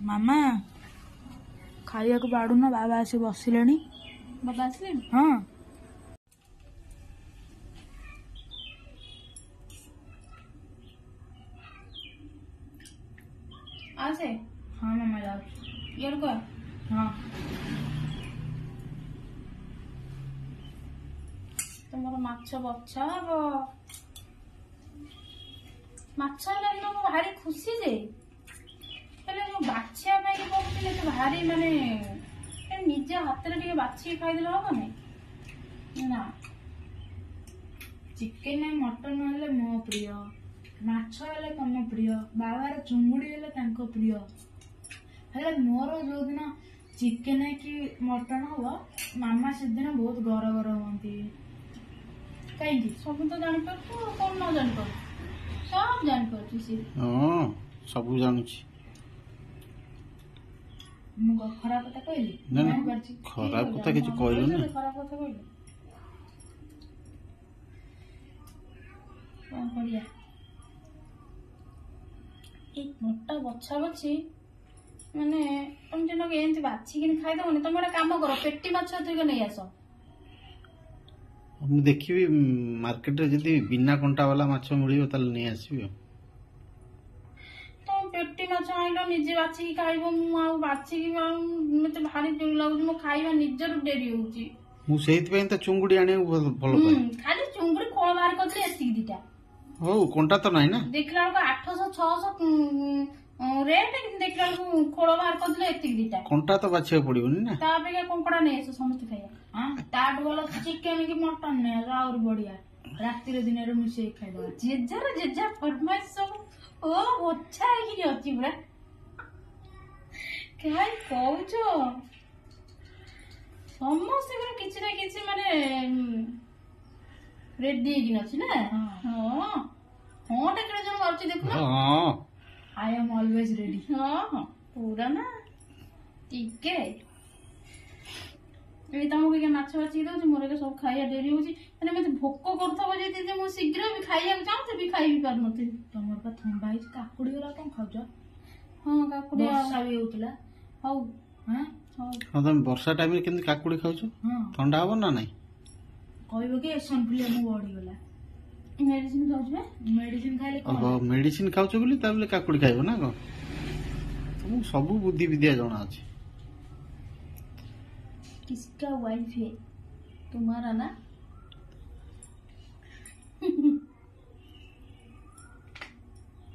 मामा खाइया को बाड़ून बाबा आसी बसिले। बाबा आसले? हाँ आसे। हाँ मामा जाओ। यार को हाँ तुम माछ बछा माछ भारी खुशी जे बाछिया पड़ुले तो भारी माने निजे हाथ में बाछी खाईदे हम ना। चिकेन मटन हेले मो प्रिय, माछ हेले तम प्रिय, बाबार चुंगुड़ी हेले तांको प्रिय। हेले मोर जो दिन चिकेन कि मटन हम मामा से दिन बहुत गर गर हमें कहीं सब तो जापर कौन न जापर सब जापर सी। हाँ सब जानू खराब कथा कहली ना खराब कथा किसी कहलु खराब कथा कहली कौन करिया एक मोटा बछा बछी माने तुम जन एमती बाछिकी खाईदबनी तुम गोटे कम कर पेटी माछ नहीं आस ମୁଁ ଦେଖିବି ମାର୍କେଟରେ ଯଦି ବିନା କଣ୍ଟା ବାଲା ମାଛ ମିଳିବ ତାହେଲେ ନେଇ ଆସିବି। तो पेटी माछ आइल निजे बाछिकी खाइब मु आ बाछिकी मते भारी डर लाଗୁଛି मो खाइबा निजर डेरी होउची। ମୁଁ ସେଇଥିପାଇଁ ତ ଚୁଙ୍ଗୁଡି ଆଣିବାକୁ ଭଲ ପାଏ। खाली चुंगुड़ी खोल बाहर करले एतिकी दिटा ହଉ କଣ୍ଟା ତ ନାହିଁ ନା। देखला को 800 600 रेट देखला को खोल बाहर करले एतिकी दिटा କଣ୍ଟା ତ ବାଛିବାକୁ ପଡିବନି ନା। ता पे कंकड़ा नै एसो समस्त खाइया। हाँ ताट वाला चिकेन की मटन ने और बढ़िया राति दिन मिसे खाइबा जेजार जेजार फरमाइश सब ओ अच्छा है कि अछि बरा काय कहउछो समस्त कर किछि ना किछि माने रेडी कि नछि ना। हां हां टेकरे जो करछि देखु ना। ହଁ आई एम ऑलवेज रेडी। हां हां पूरा ना ठीक है ए तमको के माछ बाछी दउछि मोर के सब खाइया डेरी होछि माने मते भोक करथबो जे जे मो शीघ्र भी खाइया चाहते भी खाइ भी पार नथि। तमर पा थंबा हिच काकुड़ी वाला कोन खाउछ? हां काकुड़ी वर्षा भी होतला हौ हां हौ ହଁ ତମେ ବର୍ଷା ଟାଇମରେ କେମିତି କାକୁଡି ଖାଉଛ? हां ଥଣ୍ଡା ହବ ନା ନାଇଁ? कहबो कि एसनफुलिया मु बढी गला मेडिसिन खाउछ बे मेडिसिन खाइले ଓହୋ कोन ମେଡିସିନ ଖାଉଛ ବୋଲି ତାପରେ କାକୁଡି ଖାଇବ ନା କଣ? ତମକୁ ସବୁ ବୁଦ୍ଧି ବିଦ୍ୟା ଜଣା ଅଛି। किसका वाइफ है तुम्हारा ना?